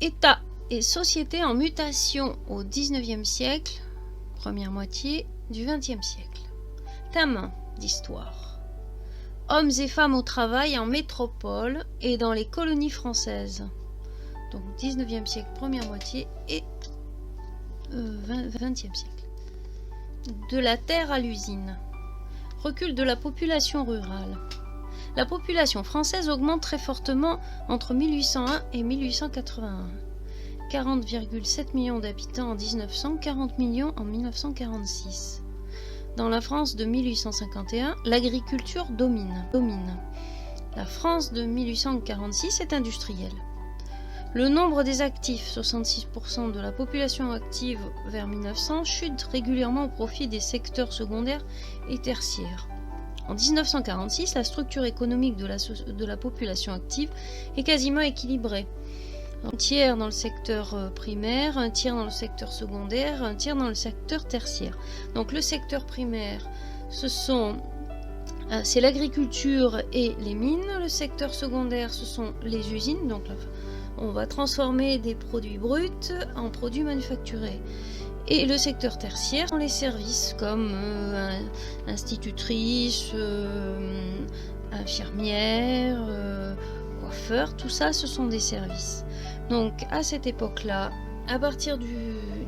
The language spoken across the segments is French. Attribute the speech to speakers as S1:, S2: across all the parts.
S1: État et société en mutation au XIXe siècle, première moitié du XXe siècle. Thème d'histoire. Hommes et femmes au travail en métropole et dans les colonies françaises. Donc 19e siècle, première moitié, et 20e siècle. De la terre à l'usine. Recul de la population rurale. La population française augmente très fortement entre 1801 et 1881. 40,7 millions d'habitants en 1900, 40 millions en 1946. Dans la France de 1851, l'agriculture domine. La France de 1846 est industrielle. Le nombre des actifs, 66% de la population active vers 1900, chute régulièrement au profit des secteurs secondaires et tertiaires. En 1946, la structure économique de la population active est quasiment équilibrée. Un tiers dans le secteur primaire, un tiers dans le secteur secondaire, un tiers dans le secteur tertiaire. Donc le secteur primaire, c'est l'agriculture et les mines. Le secteur secondaire, ce sont les usines. Donc on va transformer des produits bruts en produits manufacturés. Et le secteur tertiaire sont les services comme institutrices, infirmières, coiffeurs, tout ça ce sont des services. Donc à cette époque-là, à partir du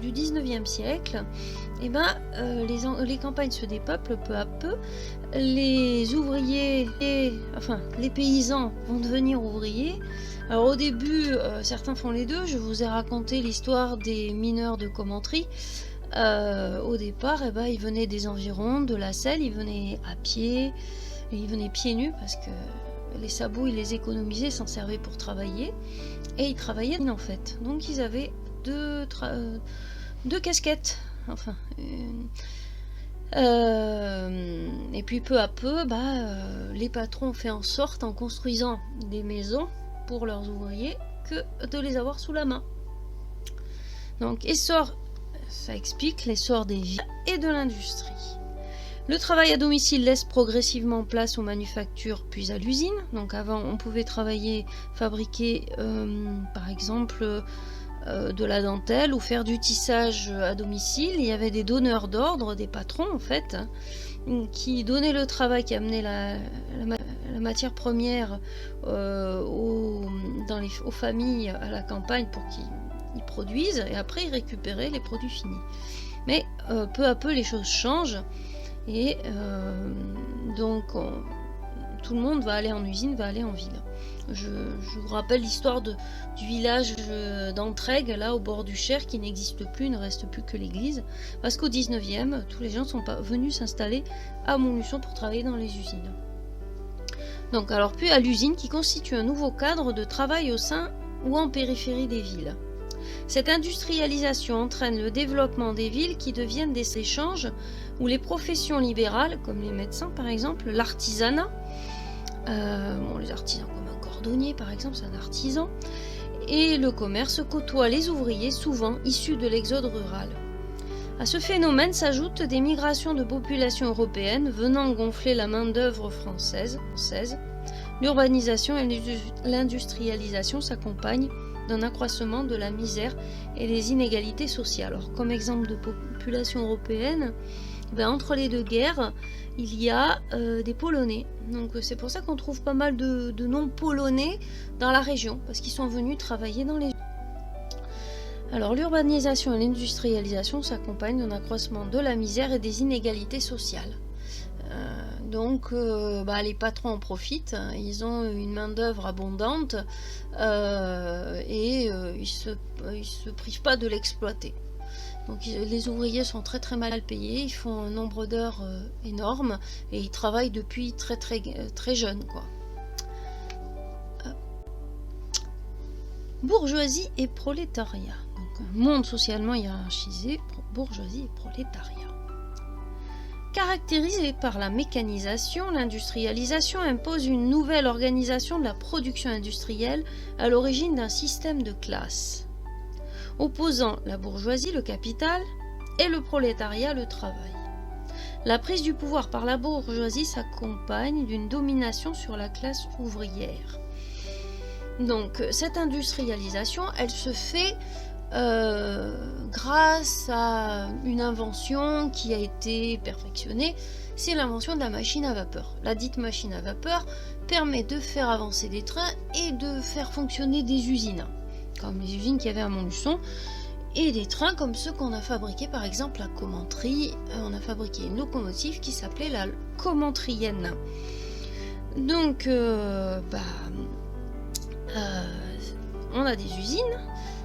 S1: 19e siècle, les campagnes se dépeuplent peu à peu. Les ouvriers, les paysans vont devenir ouvriers. Alors au début, certains font les deux. Je vous ai raconté l'histoire des mineurs de Commentry. Au départ, ils venaient des environs, de la Selle, ils venaient à pied, et ils venaient pieds nus parce que les sabots, ils les économisaient, s'en servaient pour travailler. Et ils travaillaient en fait. Donc ils avaient deux casquettes. Et puis peu à peu, les patrons ont fait en sorte, en construisant des maisons pour leurs ouvriers, que de les avoir sous la main. Donc ça explique l'essor des villes et de l'industrie. Le travail à domicile laisse progressivement place aux manufactures puis à l'usine. Donc avant, on pouvait fabriquer par exemple de la dentelle ou faire du tissage à domicile. Il y avait des donneurs d'ordre, des patrons en fait, qui donnaient le travail, qui amenaient la matière première aux familles à la campagne pour qu'ils produisent, et après ils récupéraient les produits finis. Mais peu à peu les choses changent. Et donc tout le monde va aller en usine, va aller en ville. Je vous rappelle l'histoire du village d'Entraigues, là au bord du Cher, qui n'existe plus, il ne reste plus que l'église, parce qu'au 19e, tous les gens sont pas venus s'installer à Montluçon pour travailler dans les usines. Donc alors puis à l'usine, qui constitue un nouveau cadre de travail au sein ou en périphérie des villes. Cette industrialisation entraîne le développement des villes qui deviennent des échanges où les professions libérales, comme les médecins par exemple, l'artisanat, les artisans comme un cordonnier par exemple, c'est un artisan, et le commerce côtoient les ouvriers souvent issus de l'exode rural. À ce phénomène s'ajoutent des migrations de populations européennes venant gonfler la main-d'œuvre française. L'urbanisation et l'industrialisation s'accompagnent d'un accroissement de la misère et des inégalités sociales. Alors, comme exemple de population européenne, entre les deux guerres, il y a des Polonais. Donc c'est pour ça qu'on trouve pas mal de noms polonais dans la région, parce qu'ils sont venus travailler dans les... Alors l'urbanisation et l'industrialisation s'accompagnent d'un accroissement de la misère et des inégalités sociales. Donc les patrons en profitent, ils ont une main d'œuvre abondante et ils se privent pas de l'exploiter. Donc les ouvriers sont très très mal payés, ils font un nombre d'heures énorme et ils travaillent depuis très très très jeunes quoi. Bourgeoisie et prolétariat. Donc un monde socialement hiérarchisé, bourgeoisie et prolétariat. Caractérisée par la mécanisation, l'industrialisation impose une nouvelle organisation de la production industrielle à l'origine d'un système de classes, opposant la bourgeoisie, le capital, et le prolétariat, le travail. La prise du pouvoir par la bourgeoisie s'accompagne d'une domination sur la classe ouvrière. Donc cette industrialisation, elle se fait grâce à une invention qui a été perfectionnée, c'est l'invention de la machine à vapeur. La dite machine à vapeur permet de faire avancer des trains et de faire fonctionner des usines, comme les usines qu'il y avait à Montluçon, et des trains comme ceux qu'on a fabriqués, par exemple à Commentry. On a fabriqué une locomotive qui s'appelait la Commentrienne. Donc on a des usines.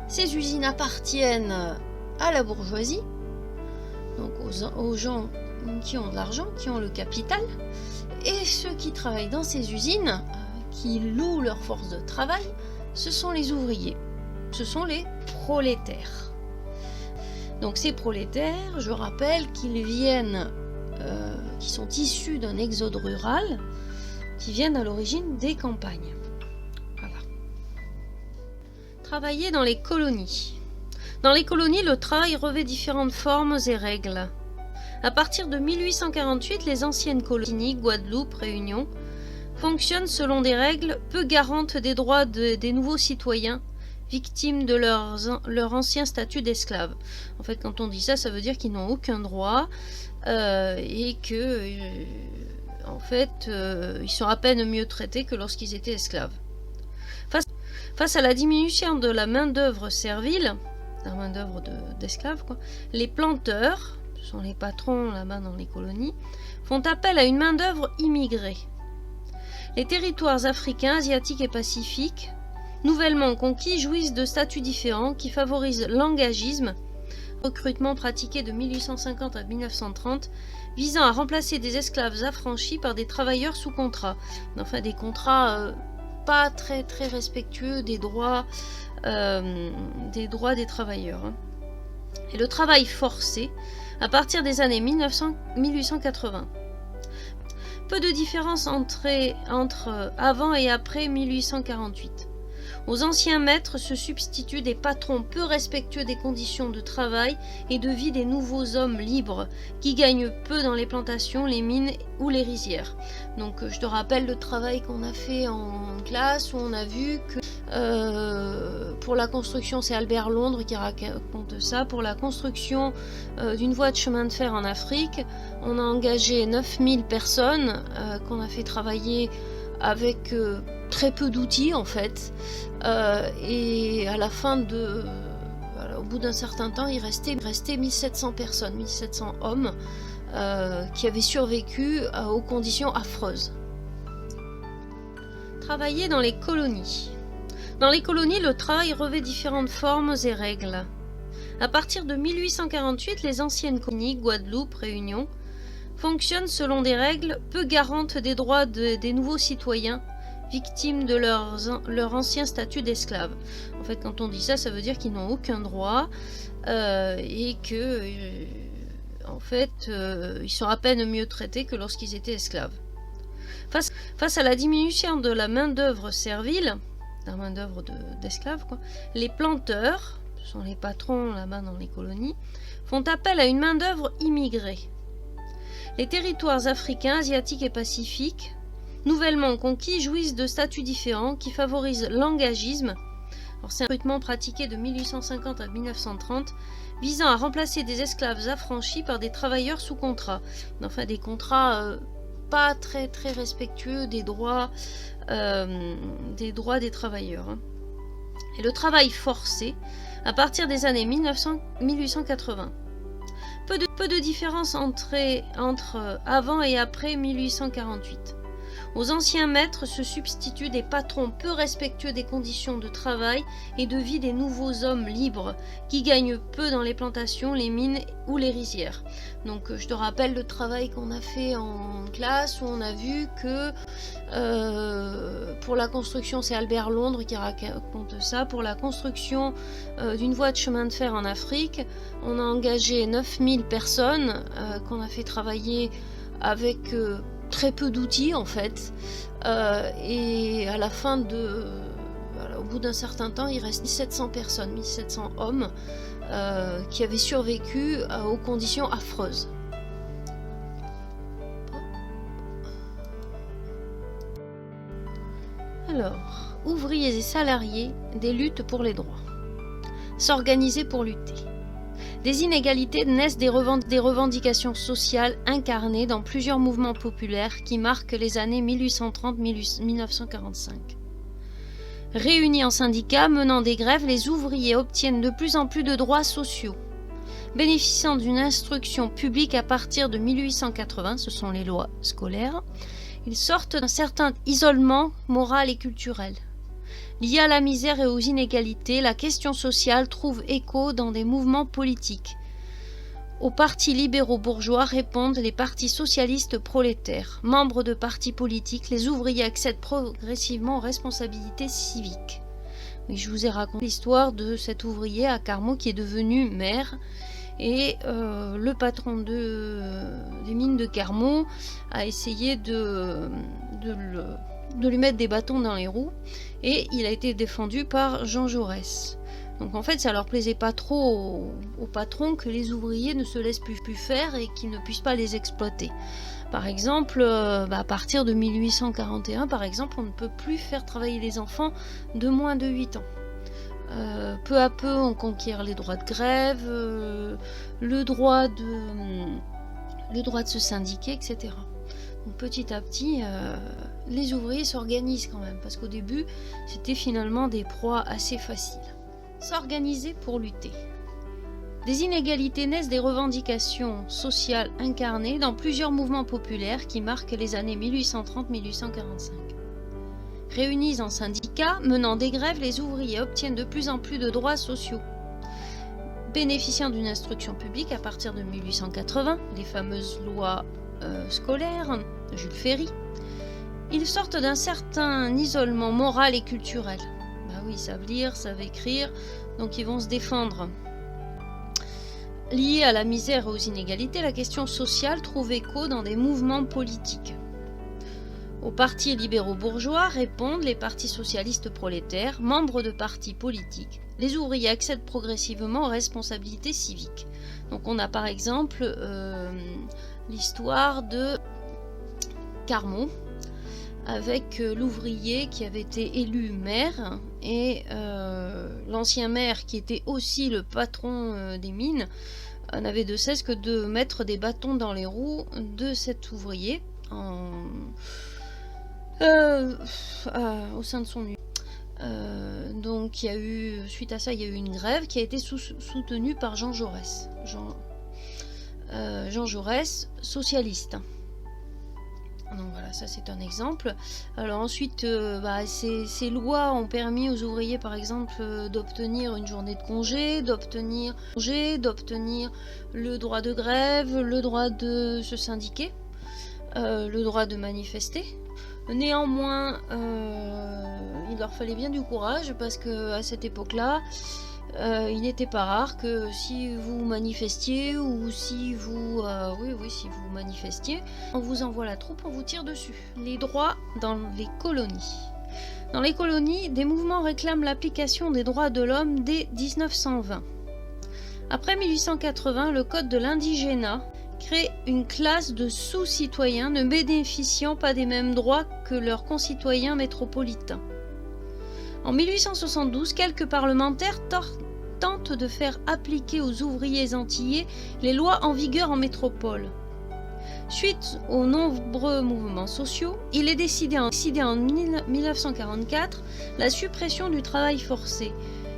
S1: Ces usines appartiennent à la bourgeoisie, donc aux gens qui ont de l'argent, qui ont le capital, et ceux qui travaillent dans ces usines, qui louent leur force de travail, ce sont les ouvriers, ce sont les prolétaires. Donc ces prolétaires, je rappelle qu'ils viennent, qui sont issus d'un exode rural, qui viennent à l'origine des campagnes. Travailler dans les colonies. Dans les colonies, le travail revêt différentes formes et règles. À partir de 1848, les anciennes colonies, Guadeloupe, Réunion, fonctionnent selon des règles peu garantes des droits des nouveaux citoyens, victimes de leur ancien statut d'esclaves. En fait, quand on dit ça, ça veut dire qu'ils n'ont aucun droit et que, ils sont à peine mieux traités que lorsqu'ils étaient esclaves. Face à la diminution de la main-d'œuvre servile, la main-d'œuvre d'esclaves, les planteurs, ce sont les patrons là-bas dans les colonies, font appel à une main-d'œuvre immigrée. Les territoires africains, asiatiques et pacifiques, nouvellement conquis, jouissent de statuts différents qui favorisent l'engagisme, recrutement pratiqué de 1850 à 1930, visant à remplacer des esclaves affranchis par des travailleurs sous contrat. Enfin, des contrats pas très respectueux des droits des travailleurs. Et le travail forcé à partir des années 1880. Peu de différence entre avant et après 1848. Aux anciens maîtres se substituent des patrons peu respectueux des conditions de travail et de vie des nouveaux hommes libres qui gagnent peu dans les plantations, les mines ou les rizières. Donc je te rappelle le travail qu'on a fait en classe où on a vu que pour la construction, c'est Albert Londres qui raconte ça, pour la construction d'une voie de chemin de fer en Afrique, on a engagé 9000 personnes qu'on a fait travailler avec très peu d'outils en fait, et à la fin au bout d'un certain temps, il restait 1700 personnes, 1700 hommes qui avaient survécu aux conditions affreuses. Travailler dans les colonies. Dans les colonies, le travail revêt différentes formes et règles. À partir de 1848, les anciennes colonies, Guadeloupe, Réunion, fonctionnent selon des règles peu garantes des droits des nouveaux citoyens, victimes de leur ancien statut d'esclaves. En fait, quand on dit ça, ça veut dire qu'ils n'ont aucun droit et que, ils sont à peine mieux traités que lorsqu'ils étaient esclaves. Face à la diminution de la main-d'œuvre servile, la main-d'œuvre d'esclaves, les planteurs, ce sont les patrons là-bas dans les colonies, font appel à une main-d'œuvre immigrée. Les territoires africains, asiatiques et pacifiques, nouvellement conquis, jouissent de statuts différents qui favorisent l'engagisme. C'est un recrutement pratiqué de 1850 à 1930, visant à remplacer des esclaves affranchis par des travailleurs sous contrat. Enfin, des contrats pas très respectueux des droits des travailleurs. Et le travail forcé à partir des années 1880. Peu de différence entre avant et après 1848. Aux anciens maîtres se substituent des patrons peu respectueux des conditions de travail et de vie des nouveaux hommes libres qui gagnent peu dans les plantations, les mines ou les rizières. Donc je te rappelle le travail qu'on a fait en classe où on a vu que pour la construction, c'est Albert Londres qui raconte ça, pour la construction d'une voie de chemin de fer en Afrique, on a engagé 9000 personnes qu'on a fait travailler avec très peu d'outils en fait, et à la fin au bout d'un certain temps, il reste 1700 personnes, 1700 hommes qui avaient survécu aux conditions affreuses. Alors, ouvriers et salariés, des luttes pour les droits. S'organiser pour lutter. Des inégalités naissent des revendications sociales incarnées dans plusieurs mouvements populaires qui marquent les années 1830-1945. Réunis en syndicats menant des grèves, les ouvriers obtiennent de plus en plus de droits sociaux. Bénéficiant d'une instruction publique à partir de 1880, ce sont les lois scolaires, ils sortent d'un certain isolement moral et culturel. Lié à la misère et aux inégalités, la question sociale trouve écho dans des mouvements politiques. Aux partis libéraux bourgeois répondent les partis socialistes prolétaires. Membres de partis politiques, les ouvriers accèdent progressivement aux responsabilités civiques. Oui, je vous ai raconté l'histoire de cet ouvrier à Carmaux qui est devenu maire. Et le patron des mines de Carmaux a essayé de lui mettre des bâtons dans les roues, et il a été défendu par Jean Jaurès. Donc en fait, ça leur plaisait pas trop aux patrons que les ouvriers ne se laissent plus faire et qu'ils ne puissent pas les exploiter. Par exemple, à partir de 1841, par exemple, on ne peut plus faire travailler les enfants de moins de 8 ans. Peu à peu, on conquiert les droits de grève, le droit de se syndiquer, etc. Donc petit à petit, les ouvriers s'organisent quand même, parce qu'au début, c'était finalement des proies assez faciles. S'organiser pour lutter. Des inégalités naissent des revendications sociales incarnées dans plusieurs mouvements populaires qui marquent les années 1830-1845. Réunis en syndicats, menant des grèves, les ouvriers obtiennent de plus en plus de droits sociaux. Bénéficiant d'une instruction publique à partir de 1880, les fameuses lois scolaires de Jules Ferry, ils sortent d'un certain isolement moral et culturel. Bah oui, ils savent lire, savent écrire, donc ils vont se défendre. Liée à la misère et aux inégalités, la question sociale trouve écho dans des mouvements politiques. Aux partis libéraux bourgeois répondent les partis socialistes prolétaires, membres de partis politiques. Les ouvriers accèdent progressivement aux responsabilités civiques. Donc on a par exemple l'histoire de Carmaux, avec l'ouvrier qui avait été élu maire et l'ancien maire qui était aussi le patron des mines n'avait de cesse que de mettre des bâtons dans les roues de cet ouvrier au sein de son union. Donc il y a eu, suite à ça, il y a eu une grève qui a été soutenue par Jean Jaurès. Jean Jaurès, socialiste. Donc voilà, ça c'est un exemple. Alors ensuite, ces lois ont permis aux ouvriers, par exemple, d'obtenir une journée de congé, d'obtenir le droit de grève, le droit de se syndiquer, le droit de manifester. Néanmoins, il leur fallait bien du courage parce que à cette époque-là, il n'était pas rare que si vous manifestiez ou si vous manifestiez, on vous envoie la troupe, on vous tire dessus. Les droits dans les colonies. Dans les colonies, des mouvements réclament l'application des droits de l'homme dès 1920. Après 1880, le Code de l'indigénat crée une classe de sous-citoyens ne bénéficiant pas des mêmes droits que leurs concitoyens métropolitains. En 1872, quelques parlementaires tentent de faire appliquer aux ouvriers antillais les lois en vigueur en métropole. Suite aux nombreux mouvements sociaux, il est décidé en 1944 la suppression du travail forcé,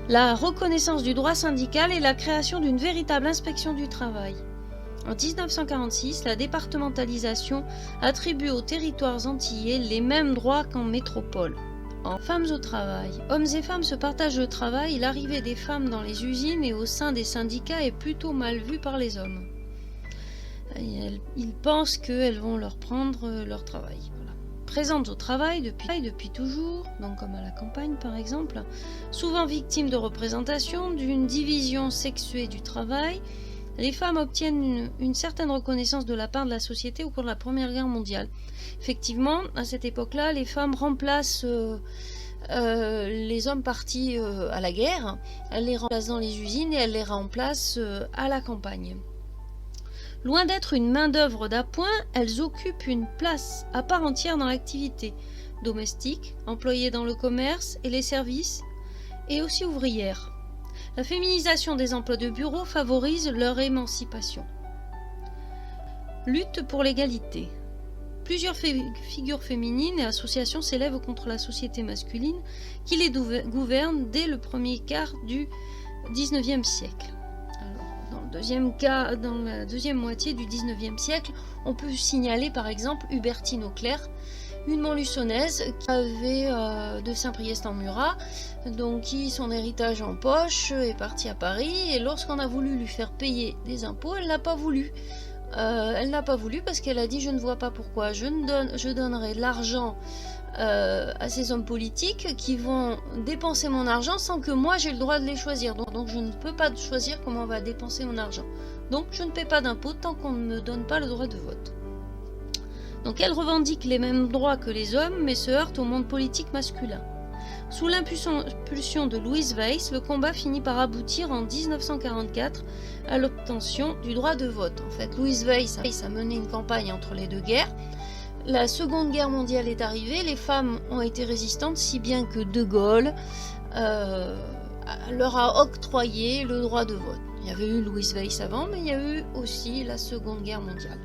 S1: la reconnaissance du droit syndical et la création d'une véritable inspection du travail. En 1946, la départementalisation attribue aux territoires antillais les mêmes droits qu'en métropole. En femmes au travail. Hommes et femmes se partagent le travail, l'arrivée des femmes dans les usines et au sein des syndicats est plutôt mal vue par les hommes. Ils pensent qu'elles vont leur prendre leur travail. Voilà. Présentes au travail depuis toujours, donc comme à la campagne par exemple, souvent victimes de représentation, d'une division sexuée du travail, les femmes obtiennent une certaine reconnaissance de la part de la société au cours de la Première Guerre mondiale. Effectivement, à cette époque-là, les femmes remplacent les hommes partis à la guerre, elles les remplacent dans les usines et elles les remplacent à la campagne. Loin d'être une main-d'œuvre d'appoint, elles occupent une place à part entière dans l'activité. domestiques, employées dans le commerce et les services, et aussi ouvrières. La féminisation des emplois de bureau favorise leur émancipation. Lutte pour l'égalité. Plusieurs figures féminines et associations s'élèvent contre la société masculine qui les gouverne dès le premier quart du XIXe siècle. Alors, dans la deuxième moitié du XIXe siècle, on peut signaler par exemple Hubertine Auclair, une Montluçonnaise qui avait de Saint-Priest-en-Murat, donc qui, son héritage en poche, est partie à Paris, et lorsqu'on a voulu lui faire payer des impôts, elle n'a pas voulu. Elle n'a pas voulu parce qu'elle a dit: je ne vois pas pourquoi je donnerai de l'argent à ces hommes politiques qui vont dépenser mon argent sans que moi j'ai le droit de les choisir. Donc je ne peux pas choisir comment on va dépenser mon argent. Donc je ne paie pas d'impôts tant qu'on ne me donne pas le droit de vote. Donc elle revendique les mêmes droits que les hommes, mais se heurte au monde politique masculin. Sous l'impulsion de Louise Weiss, le combat finit par aboutir en 1944 à l'obtention du droit de vote. En fait, Louise Weiss a mené une campagne entre les deux guerres. La Seconde Guerre mondiale est arrivée, les femmes ont été résistantes, si bien que De Gaulle leur a octroyé le droit de vote. Il y avait eu Louise Weiss avant, mais il y a eu aussi la Seconde Guerre mondiale.